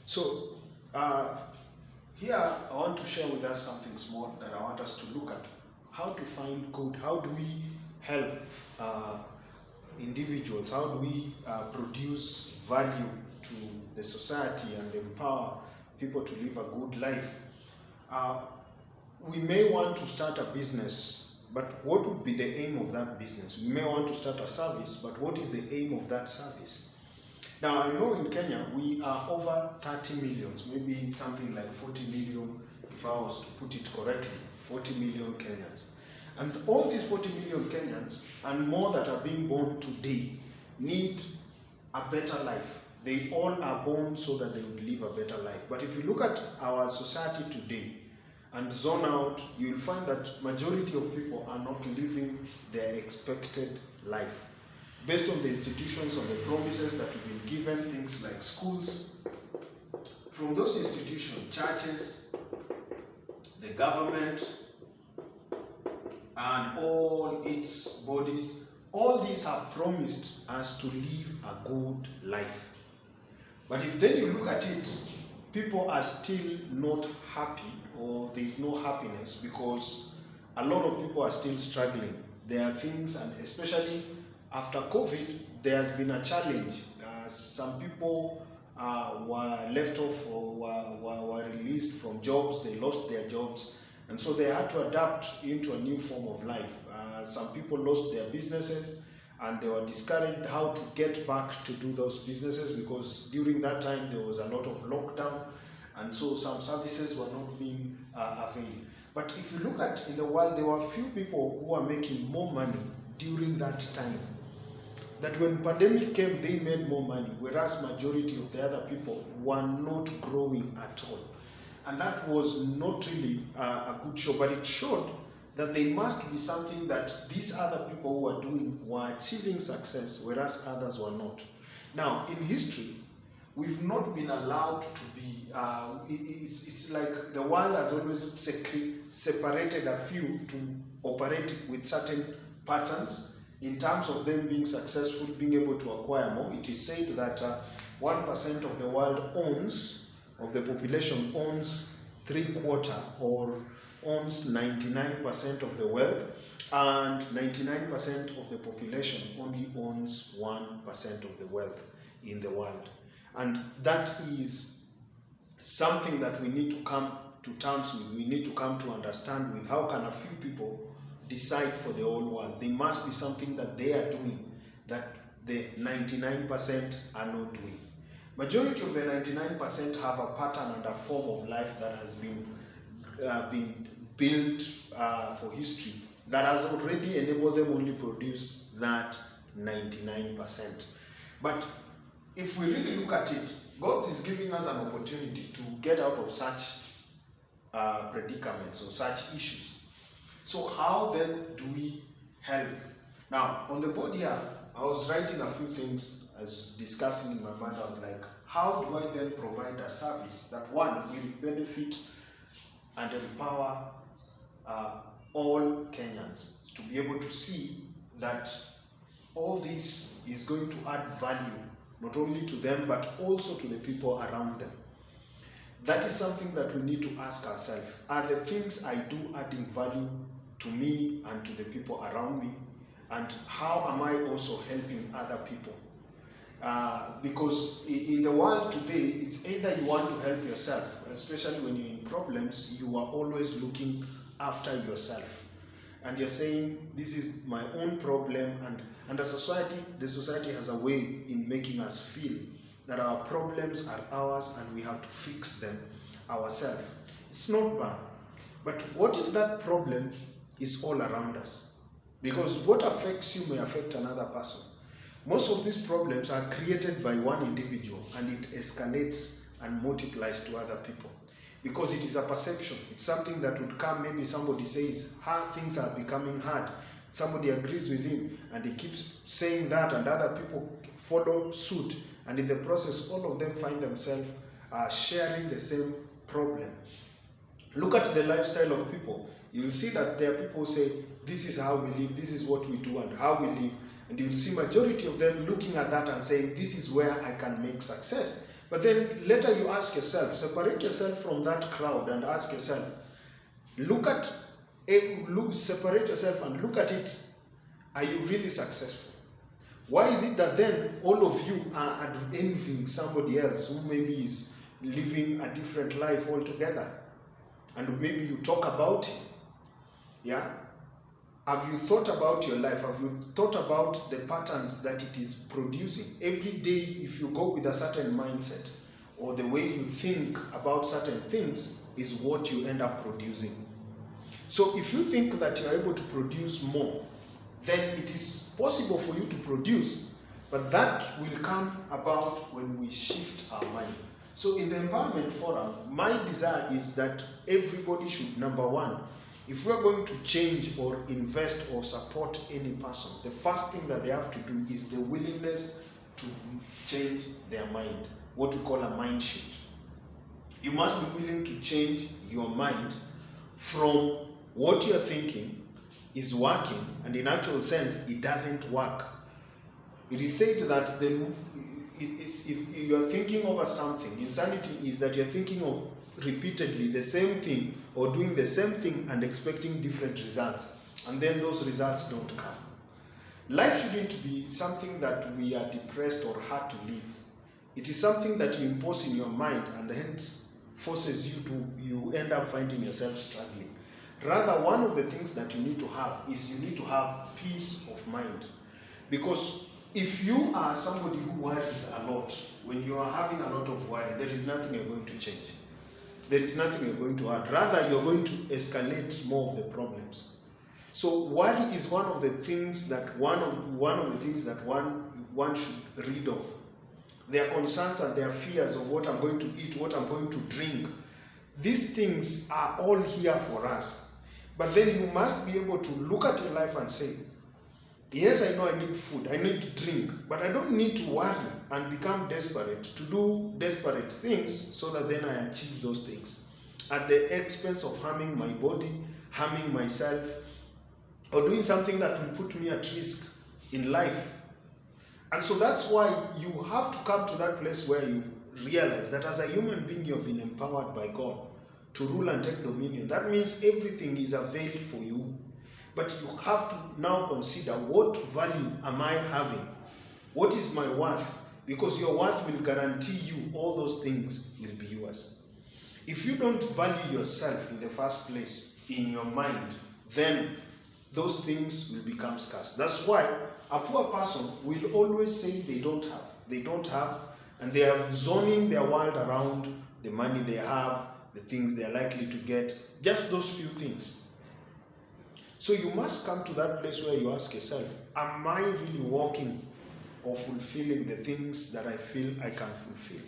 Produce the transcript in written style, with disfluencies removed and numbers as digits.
So here I want to share with us something small that I want us to look at. How to find good, how do we help uh, individuals, how do we produce value to the society and empower people to live a good life. Uh, we may want to start a business, but what would be the aim of that business? We may want to start a service, but what is the aim of that service? Now, I know in Kenya we are over 30 millions, maybe something like 40 million, if I was to put it correctly, 40 million Kenyans. And all these 40 million Kenyans and more that are being born today need a better life. They all are born so that they would live a better life. But if you look at our society today and zone out, you will find that majority of people are not living their expected life. Based on the institutions, on the promises that have been given, things like schools, from those institutions, churches, the government, and all its bodies, all these have promised us to live a good life. But if then you look at it, people are still not happy, or there is no happiness, because a lot of people are still struggling. There are things, and especially after COVID, there has been a challenge. Some people were left off or were released from jobs, they lost their jobs, and so they had to adapt into a new form of life. Some people lost their businesses and they were discouraged how to get back to do those businesses, because during that time there was a lot of lockdown, and so some services were not being availed. But if you look at in the world, there were few people who were making more money during that time. That when pandemic came, they made more money, whereas majority of the other people were not growing at all. And that was not really a good show, but it showed that there must be something that these other people who were doing were achieving success, whereas others were not. Now, in history, we've not been allowed to be, it's like the world has always separated a few to operate with certain patterns in terms of them being successful, being able to acquire more. It is said that 1% of the world of the population owns 3/4 or owns 99% of the wealth, and 99% of the population only owns 1% of the wealth in the world. And that is something that we need to come to terms with. We need to come to understand with. How can a few people decide for the whole world? There must be something that they are doing that the 99% are not doing. Majority of the 99% have a pattern and a form of life that has been built for history, that has already enabled them only produce that 99%. But if we really look at it, God is giving us an opportunity to get out of such predicaments or such issues. So how then do we help? Now, on the board here, I was writing a few things as discussing in my mind. I was like, how do I then provide a service that, one, will benefit and empower all Kenyans to be able to see that all this is going to add value, not only to them, but also to the people around them. That is something that we need to ask ourselves. Are the things I do adding value to me and to the people around me? And how am I also helping other people? Because in the world today, it's either you want to help yourself, especially when you're in problems, you are always looking after yourself. And you're saying, this is my own problem, and as society, the society has a way in making us feel that our problems are ours and we have to fix them ourselves. It's not bad. But what if that problem is all around us? Because what affects you may affect another person. Most of these problems are created by one individual, and it escalates and multiplies to other people. Because it is a perception. It's something that would come, maybe somebody says, things are becoming hard. Somebody agrees with him, and he keeps saying that, and other people follow suit. And in the process, all of them find themselves sharing the same problem. Look at the lifestyle of people. You will see that there are people who say, this is how we live, this is what we do, and how we live. And you will see majority of them looking at that and saying, this is where I can make success. But then later you ask yourself, separate yourself from that crowd and ask yourself, separate yourself and look at it. Are you really successful? Why is it that then all of you are envying somebody else who maybe is living a different life altogether? And maybe you talk about it. Yeah? Have you thought about your life? Have you thought about the patterns that it is producing? Every day, if you go with a certain mindset, or the way you think about certain things is what you end up producing. So if you think that you are able to produce more, then it is possible for you to produce, but that will come about when we shift our mind. So in the Empowerment Forum, my desire is that everybody should, number one, if we are going to change or invest or support any person, the first thing that they have to do is the willingness to change their mind, what we call a mind shift. You must be willing to change your mind from what you're thinking is working, and in actual sense, it doesn't work. It is said that if you're thinking over something, insanity is that you're thinking of repeatedly the same thing or doing the same thing and expecting different results, and then those results don't come. Life shouldn't be something that we are depressed or hard to live. It is something that you impose in your mind and hence forces you end up finding yourself struggling. Rather, one of the things that you need to have is you need to have peace of mind. Because if you are somebody who worries a lot, when you are having a lot of worry, there is nothing you're going to change. There is nothing you're going to add. Rather, you're going to escalate more of the problems. So worry is one of the things that one of the things that one should rid of. Their concerns and their fears of what I'm going to eat, what I'm going to drink. These things are all here for us. But then you must be able to look at your life and say, yes, I know I need food, I need drink, but I don't need to worry and become desperate to do desperate things so that then I achieve those things at the expense of harming my body, harming myself, or doing something that will put me at risk in life. And so that's why you have to come to that place where you realize that as a human being, you've been empowered by God to rule and take dominion. That means everything is available for you. But you have to now consider, what value am I having? What is my worth? Because your worth will guarantee you all those things will be yours. If you don't value yourself in the first place, in your mind, then those things will become scarce. That's why a poor person will always say they don't have. They don't have, and they are zoning their world around the money they have, the things they are likely to get, just those few things. So you must come to that place where you ask yourself, am I really walking or fulfilling the things that I feel I can fulfill?